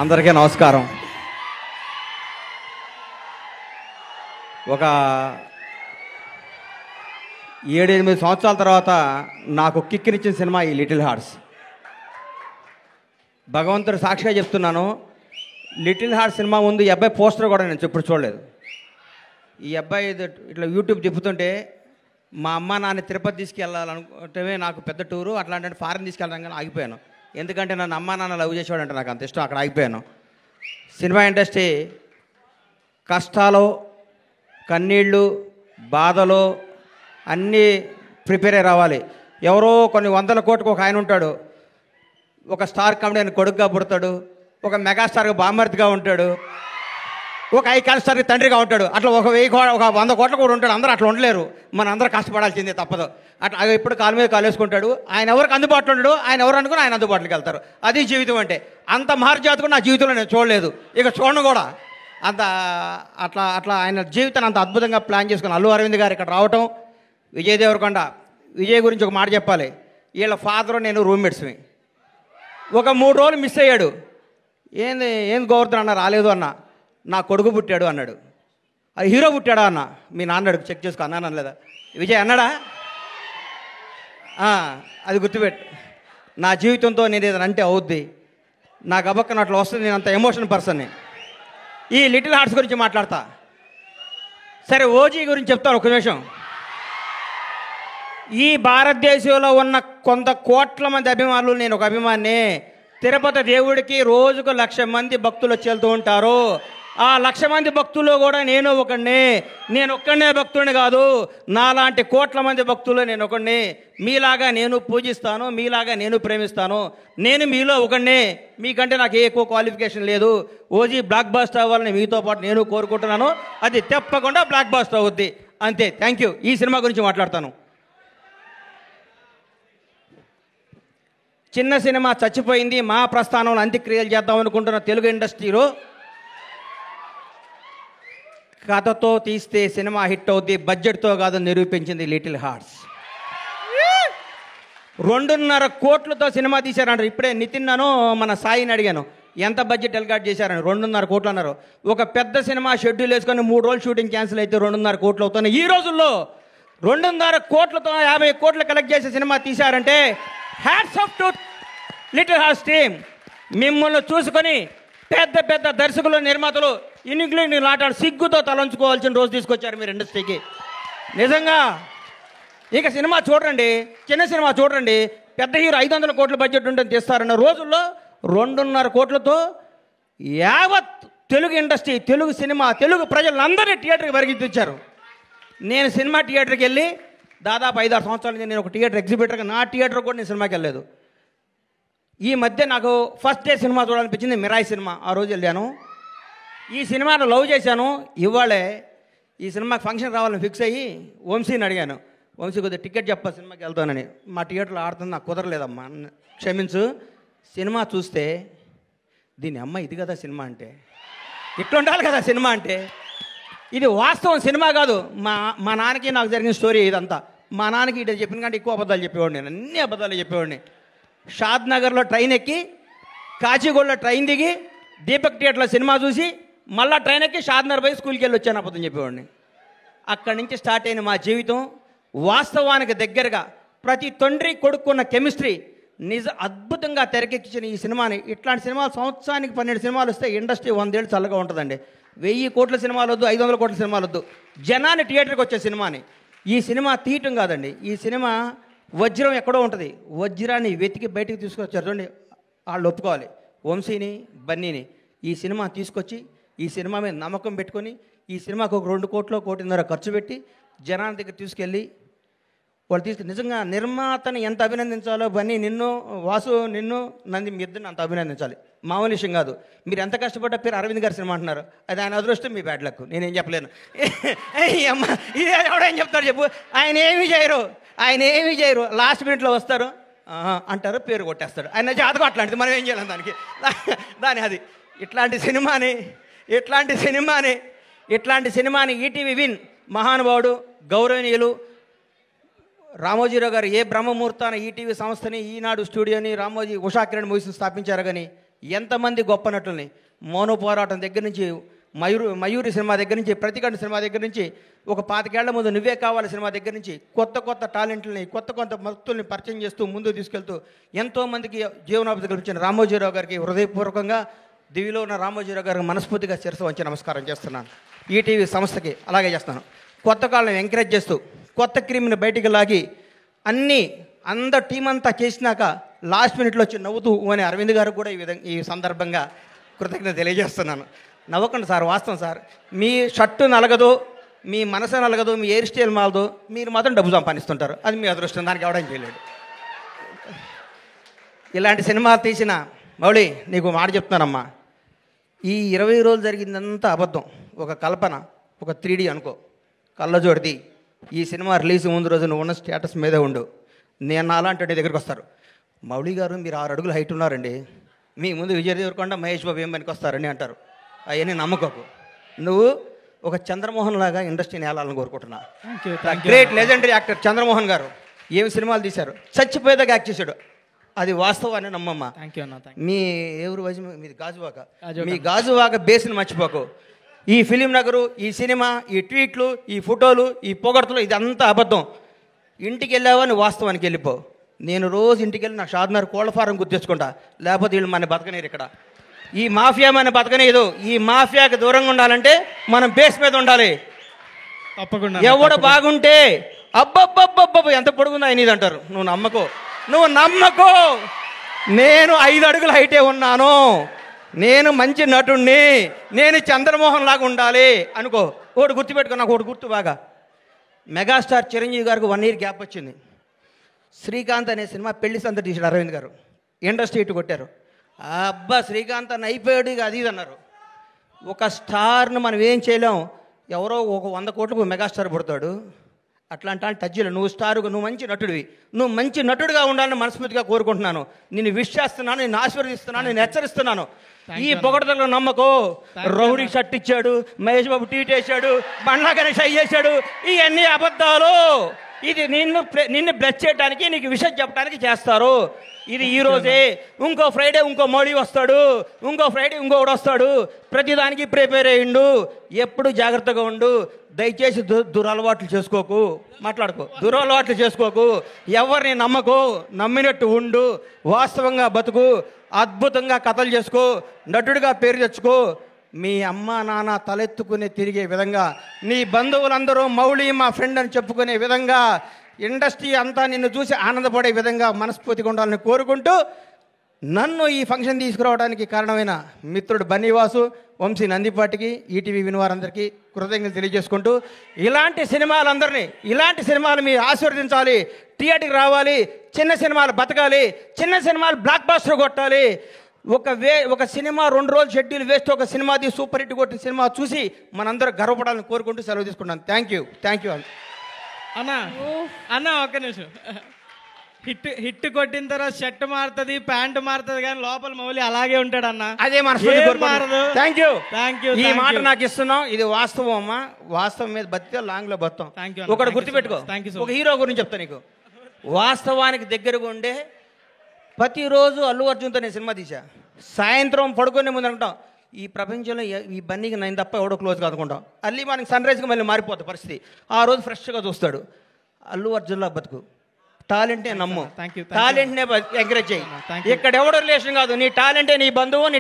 అందరికీ నమస్కారం. ఒక 7-8 సంవత్సరాల తర్వాత నాకు కిక్కినిచ్చిన సినిమా ఈ లిటిల్ హార్ట్స్. భగవంతుడు సాక్షిగా చెప్తున్నాను, లిటిల్ హార్ట్స్ సినిమా ముందు ఈ అబ్బాయి పోస్టర్ కూడా నేను ఎప్పుడు చూడలేదు. ఈ అబ్బాయి ఇట్లా యూట్యూబ్ చెప్తుంటే మా అమ్మ నాన్న తిరుపతి తీసుకెళ్ళాలనుకుంటే నాకు పెద్ద టూరు, అట్లాంటి ఫారెన్ తీసుకెళ్ళడం కానీ ఆగిపోయాను. ఎందుకంటే నన్ను అమ్మ నాన్న లవ్ చేసేవాడంటే నాకు అంత ఇష్టం, అక్కడ ఆగిపోయాను. సినిమా ఇండస్ట్రీ కష్టాలు, కన్నీళ్ళు, బాధలు అన్నీ ప్రిపేర్ అయ్యి రావాలి. ఎవరో కొన్ని 100 కోట్లకు ఒక ఆయన ఉంటాడు, ఒక స్టార్ కామెడీ కొడుకుగా పుడతాడు, ఒక మెగాస్టార్గా బామర్తిగా ఉంటాడు, ఒక ఐకాన్ స్టార్కి తండ్రిగా ఉంటాడు. అట్లా ఒక 100 కోట్ల కూడా ఉంటాడు. అందరూ అట్లా ఉండలేరు, మన అందరూ కష్టపడాల్సిందే తప్పదు. అట్లా ఎప్పుడు కాలు మీద కాలు వేసుకుంటాడు. ఆయన ఎవరికి అందుబాటులో ఉంటాడు, ఆయన ఎవరు అనుకుని ఆయన అందుబాటులోకి వెళ్తారు. అది జీవితం అంటే. అంత మహర్జాతకు నా జీవితంలో నేను చూడలేదు, ఇక చూడను కూడా. అంత అట్లా అట్లా ఆయన జీవితాన్ని అంత అద్భుతంగా ప్లాన్ చేసుకుని అల్లు అరవింద్ గారు ఇక్కడ రావటం. విజయ్ దేవరకొండ, విజయ్ గురించి ఒక మాట చెప్పాలి. వీళ్ళ ఫాదరు నేను రూమ్మేట్స్మి. ఒక 3 రోజులు మిస్ అయ్యాడు. ఏంది గోవర్ధన్ అన్న రాలేదు అన్న, నా కొడుకు పుట్టాడు అన్నాడు. అది హీరో పుట్టాడా అన్న, మీ నాన్నడు చెక్ చేసుకో అన్నాను అనలేదా? విజయ్ అన్నాడా? అది గుర్తుపెట్టు. నా జీవితంతో నేను ఏదైనా అంటే అవుద్ది, నాకు అబక్కన అట్లా వస్తుంది. నేను అంత ఎమోషనల్ పర్సన్ని. ఈ లిటిల్ హార్ట్స్ గురించి మాట్లాడతా. సరే, ఓజీ గురించి చెప్తాను ఒక నిమిషం. ఈ భారతదేశంలో ఉన్న కొంత కోట్ల మంది అభిమానులు, నేను ఒక అభిమాని. తిరుపతి దేవుడికి రోజుకు 1,00,000 మంది భక్తులు వచ్చి వెళ్తూ ఉంటారు. ఆ 1,00,000 మంది భక్తుల్లో కూడా నేను ఒకడిని. నేను ఒక్కడనే భక్తుడిని కాదు, నాలాంటి కోట్ల మంది భక్తులు నేను ఒకడిని. మీలాగా నేను పూజిస్తాను, మీలాగా నేను ప్రేమిస్తాను. నేను మీలో ఒకడిని, మీకంటే నాకు ఎక్కువ క్వాలిఫికేషన్ లేదు. ఓజీ బ్లాక్ బస్టర్ అవ్వాలని మీతో పాటు నేను కోరుకుంటున్నాను. అది తప్పకుండా బ్లాక్ బస్టర్ అవుద్ది, అంతే. Thank you. ఈ సినిమా గురించి మాట్లాడతాను. చిన్న సినిమా చచ్చిపోయింది, మా ప్రస్థానంలో అంత్యక్రియలు చేద్దాం అనుకుంటున్న తెలుగు ఇండస్ట్రీలో కథతో తీస్తే సినిమా హిట్ అవుద్ది, బడ్జెట్తో కాదు నిరూపించింది లిటిల్ హార్ట్స్. 2.5 కోట్లతో సినిమా తీశారంటారు. ఇప్పుడే నితిన్నను మన సాయిని అడిగాను, ఎంత బడ్జెట్ ఎల్గాట్ చేశారని. 2.5 కోట్లు అన్నారు. ఒక పెద్ద సినిమా షెడ్యూల్ వేసుకొని 3 రోజులు షూటింగ్ క్యాన్సిల్ అయితే 2.5 కోట్లు అవుతున్నాయి. ఈ రోజుల్లో 2.5 కోట్లతో 50 కోట్లు కలెక్ట్ చేసే సినిమా తీశారంటే hats off to Little Hearts team. మిమ్మల్ని చూసుకొని పెద్ద పెద్ద దర్శకులు, నిర్మాతలు ఇంగ్లీష్ నాటాడు సిగ్గుతో తలంచుకోవాల్సిన రోజు తీసుకొచ్చారు మీరు ఇండస్ట్రీకి. నిజంగా ఇక సినిమా చూడండి, చిన్న సినిమా చూడండి. పెద్ద హీరో 500 కోట్ల బడ్జెట్ ఉంటుంది తీస్తారన్న రోజుల్లో 2.5 కోట్లతో యావత్ తెలుగు ఇండస్ట్రీ, తెలుగు సినిమా, తెలుగు ప్రజలందరినీ థియేటర్కి పరిగెత్తించారు. నేను సినిమా థియేటర్కి వెళ్ళి దాదాపు 5-6 సంవత్సరాల నుంచి నేను ఒక థియేటర్ ఎగ్జిబిటర్గా, నా థియేటర్ కూడా నేను సినిమాకి వెళ్ళలేదు. ఈ మధ్య నాకు ఫస్ట్ డే సినిమా చూడాలనిపించింది, మిరాయి సినిమా. ఆ రోజు వెళ్ళాను. ఈ సినిమాను లవ్ చేశాను. ఇవాళే ఈ సినిమాకి ఫంక్షన్ రావాలని ఫిక్స్ అయ్యి వంశీని అడిగాను, వంశీ కొద్దిగా టికెట్ చెప్పా సినిమాకి వెళ్తానని. మా థియేటర్లో ఆడుతుంది, నాకు కుదరలేదమ్మా, క్షమించు. సినిమా చూస్తే దీని అమ్మ ఇది కదా సినిమా అంటే, ఇట్లా ఉండాలి కదా సినిమా అంటే. ఇది వాస్తవం, సినిమా కాదు. మా నాన్నకి నాకు జరిగిన స్టోరీ ఇదంతా. మా నాన్నకి ఇటు చెప్పిన కంటే ఎక్కువ అబద్ధాలు చెప్పేవాడిని, నేను అన్ని అబద్ధాలు చెప్పేవాడిని. షాద్ నగర్లో ట్రైన్ ఎక్కి, కాచిగూడలో ట్రైన్ దిగి, దీపక్ థియేటర్లో సినిమా చూసి, మళ్ళీ ట్రైన్ ఎక్కి షాద్ నగర్ పోయి స్కూల్కి వెళ్ళి వచ్చాను అబద్ధం చెప్పేవాడిని. అక్కడి నుంచి స్టార్ట్ అయిన మా జీవితం వాస్తవానికి దగ్గరగా, ప్రతి తండ్రి కొడుకున్న కెమిస్ట్రీ అద్భుతంగా తెరకెక్కించిన ఈ సినిమాని. ఇట్లాంటి సినిమాలు సంవత్సరానికి 12 సినిమాలు వస్తే ఇండస్ట్రీ 100 ఏళ్ళు చల్లగా ఉంటుందండి. 1000 కోట్ల సినిమాలు వద్దు, 500 కోట్ల సినిమాలు వద్దు, జనాన్ని థియేటర్కి వచ్చే సినిమాని. ఈ సినిమా తీయటం కాదండి, ఈ సినిమా వజ్రం ఎక్కడో ఉంటుంది, వజ్రాన్ని వెతికి బయటికి తీసుకొచ్చారు. చూడండి, వాళ్ళు ఒప్పుకోవాలి. వంశీని, బన్నీని ఈ సినిమా తీసుకొచ్చి, ఈ సినిమా మీద నమ్మకం పెట్టుకొని, ఈ సినిమాకు ఒక 2 కోట్లు, 1.5 కోట్లు ఖర్చు పెట్టి జనాల దగ్గర తీసుకెళ్ళి వాళ్ళు నిజంగా నిర్మాతని ఎంత అభినందించాలో, బన్నీ నిన్ను, వాసు నిన్ను, నంది మీ ఇద్దరిని అంత అభినందించాలి. మామూలు విషయం కాదు. మీరు ఎంత కష్టపడ్డ పేరు అరవింద్ గారి సినిమా అంటున్నారు, అది ఆయన అదృష్టం, మీ బ్యాడ్ లక్. నేనేం చెప్పలేను. అమ్మ ఇదే ఎవడేం చెప్తారు చెప్పు. ఆయన ఏమీ చేయరు, లాస్ట్ మినిట్లో వస్తారు అంటారు, పేరు కొట్టేస్తాడు. ఆయన జాతకం అట్లాంటిది, మనం ఏం చేయలేం దాని అది. ఇట్లాంటి సినిమాని ఈటీవీ విన్ మహానుభావుడు, గౌరవనీయులు రామోజీరావు గారు ఏ బ్రహ్మముహూర్తాన ఈటీవీ సంస్థని, ఈనాడు స్టూడియోని, రామోజీ ఉషా కిరణ్ మూవీస్ని స్థాపించారు. కానీ ఎంతమంది గొప్ప నటుల్ని మౌన పోరాటం దగ్గర నుంచి మయూరి సినిమా దగ్గర నుంచి ప్రతిఘటన సినిమా దగ్గర నుంచి ఒక 25 ఏళ్ల ముందు నువ్వే కావాలి సినిమా దగ్గర నుంచి కొత్త టాలెంట్లని కొత్త భక్తుల్ని పరిచయం చేస్తూ ముందుకు తీసుకెళ్తూ ఎంతోమందికి జీవనోపాధి కల్పించిన రామోజీరావు గారికి హృదయపూర్వకంగా దివిలో ఉన్న రామోజీరావు గారికి మనస్ఫూర్తిగా శిరస్సు వంచి నమస్కారం చేస్తున్నాను. ఈటీవీ సంస్థకి అలాగే చేస్తాను. కొత్త కాళ్ళని ఎంకరేజ్ చేస్తూ కొత్త క్రీమ్ని బయటికి లాగి అందరు టీం అంతా చేసినాక లాస్ట్ మినిట్లో వచ్చి నవ్వుతూ అని అరవింద్ గారు కూడా ఈ సందర్భంగా కృతజ్ఞత తెలియజేస్తున్నాను. నవ్వకండి సార్, వాస్తవం సార్. మీ షర్టు నలగదు, మీ మనసు నలగదు, మీ హెయిర్ స్టైల్ మాలదు, మీరు మాత్రం డబ్బు సంపాదిస్తుంటారు. అది మీ అదృష్టం, దానికి ఎవడం చేయలేడు. ఇలాంటి సినిమా తీసిన మౌళి నీకు మాట చెప్తున్నానమ్మా, ఈ 20 రోజులు జరిగిందంతా అబద్ధం, ఒక కల్పన, ఒక 3D అనుకో, కళ్ళజోడిది. ఈ సినిమా రిలీజ్ ముందు రోజు నువ్వు ఉన్న స్టేటస్ మీదే ఉండు. నేను అలాంటి నీ దగ్గరికి వస్తారు, మౌళి గారు మీరు 6 అడుగులు హైట్ ఉన్నారండి, మీ ముందు విజయ్ దేవరకొండ మహేష్ బాబు ఏం పనికి వస్తారని అంటారు. అవన్నీ నమ్మకోకు. నువ్వు ఒక చంద్రమోహన్ లాగా ఇండస్ట్రీని ఏలాలని కోరుకుంటున్నా. గ్రేట్ లెజెండరీ యాక్టర్ చంద్రమోహన్ గారు ఏమి సినిమాలు తీశారు, చచ్చిపోయేదాకా యాక్ట్ చేశాడు. అది వాస్తవాన్ని నమ్మమ్మ. మీ ఎవరు వయసు మీది గాజువాక, మీ గాజువాక బేస్ని మర్చిపోకు. ఈ ఫిలిం నగరు, ఈ సినిమా, ఈ ట్వీట్లు, ఈ ఫోటోలు, ఈ పొగడ్తలు ఇదంతా అబద్ధం. ఇంటికి వెళ్ళావా నువ్వు వాస్తవానికి వెళ్ళిపో. నేను రోజు ఇంటికి వెళ్ళి నా షాద్నగర్ కోళ్ళ ఫారం గుర్తు తెచ్చుకుంటా, లేకపోతే వీళ్ళు మన బతకనేరు. ఇక్కడ ఈ మాఫియా మన బతకనేదు. ఈ మాఫియాకి దూరంగా ఉండాలంటే మనం బేస్ మీద ఉండాలి. తప్పకుండా ఎవడు బాగుంటే అబ్బబ్బబ్బబ్బ ఎంత పొడుగుందా నీది అంటారు. నువ్వు నమ్మకో. నేను 5 అడుగుల హైటే ఉన్నాను, నేను మంచి నటుణ్ణి, నేను చంద్రమోహన్ లాగా ఉండాలి అనుకో. ఒకటి గుర్తుపెట్టుకో, నాకు ఒకటి గుర్తు బాగా. మెగాస్టార్ చిరంజీవి గారికి 1 year గ్యాప్ వచ్చింది. శ్రీకాంత్ అనే సినిమా పెళ్లి సంత తీసాడు అరవింద్ గారు, ఇండస్ట్రీ ఇటు కొట్టారు. అబ్బా శ్రీకాంత్ అని అయిపోయాడు ఇక అది నన్నారు. ఒక స్టార్ను మనం ఏం చేయలేం. ఎవరో ఒక 100 కోట్లకు మెగాస్టార్ పుడతాడు. అట్లాంటి టచ్లో నువ్వు స్టారుగా, నువ్వు మంచి నటుడివి, నువ్వు మంచి నటుడిగా ఉండాలని మనస్ఫూర్తిగా కోరుకుంటున్నాను. నిన్ను విష్ చేస్తున్నాను, నిన్ను ఆశీర్వదిస్తున్నాను, నేను హెచ్చరిస్తున్నాను. ఈ పొగడతలో నమ్మకో. రౌడీ షర్ట్ ఇచ్చాడు, మహేష్ బాబు ట్వీట్ వేశాడు, బండ్లా గణేష్ అయ్యేశాడు, ఇవన్నీ అబద్ధాలు. ఇది నిన్ను బ్లెస్ చేయడానికి, నీకు విషయం చెప్పడానికి చేస్తారు. ఇది ఈ రోజే. ఇంకో ఫ్రైడే ఇంకో మోడీ వస్తాడు, ఇంకో ఫ్రైడే ఇంకొకడు వస్తాడు. ప్రతిదానికి ప్రిపేర్ అయ్యిండు. ఎప్పుడు జాగ్రత్తగా ఉండు. దయచేసి దురలవాట్లు చేసుకోకు, దురలవాట్లు చేసుకోకు. ఎవరిని నమ్మకు, నమ్మినట్టు ఉండు, వాస్తవంగా బతుకు, అద్భుతంగా కథలు చేసుకో, నటుడిగా పేరు తెచ్చుకో. మీ అమ్మ నాన్న తలెత్తుకునే తిరిగే విధంగా, నీ బంధువులందరూ మౌళి మా ఫ్రెండ్ అని చెప్పుకునే విధంగా, ఇండస్ట్రీ అంతా నిన్ను చూసి ఆనందపడే విధంగా మనస్ఫూర్తిగా ఉండాలని కోరుకుంటూ, నన్ను ఈ ఫంక్షన్ తీసుకురావడానికి కారణమైన మిత్రుడు బన్నీవాసు, వంశీ నందిపాటికి, ఈటీవీ వినివారందరికీ కృతజ్ఞతలు తెలియజేసుకుంటూ, ఇలాంటి సినిమాలు మీరు ఆశీర్వదించాలి, థియేటర్కి రావాలి, చిన్న సినిమాలు బతకాలి, చిన్న సినిమాలు బ్లాక్ బాస్టర్ కొట్టాలి. ఒక సినిమా 2 రోజులు షెడ్యూల్ వేస్ట్, ఒక సినిమాది సూపర్ హిట్ కొట్టిన సినిమా చూసి మనందరూ గర్వపడాలని కోరుకుంటూ సెలవు తీసుకుంటాను. థ్యాంక్ యూ అన్న ఒక్క నిమిషం. హిట్ కొట్టిన తర్వాత షర్ట్ మారుతుంది, ప్యాంట్ మారుతుంది, కానీ లోపల మౌలి అలాగే ఉంటాడు అన్న. అదే మారదు. Thank you. ఈ మాట నాకు ఇస్తున్నాం. ఇది వాస్తవం అమ్మా. వాస్తవం మీద బతికే లాంగ్ లో బతాం. ఒకటి గుర్తుపెట్టుకో. ఒక హీరో గురించి చెప్తా నీకు. వాస్తవానికి దగ్గరగా ఉండే ప్రతిరోజు అల్లు అర్జున్తో నేను సినిమా తీసా. సాయంత్రం పడుకునే ముందు అనుకుంటాం, ఈ ప్రపంచంలో ఈ బన్నీకి నేను తప్ప ఎవడో క్లోజ్ కాదుకుంటాం. అల్లి మనకి సన్ రైజ్కి మళ్ళీ మారిపోతుంది పరిస్థితి. ఆ రోజు ఫ్రెష్గా చూస్తాడు. అల్లు అర్జున్లా బతుకు. టాలెంటే నమ్ము, టాలెంట్నే ఎంకరేజ్ చేయి. ఇక్కడ ఎవడో రిలేషన్ కాదు, నీ టాలెంటే నీ బంధువు, నీ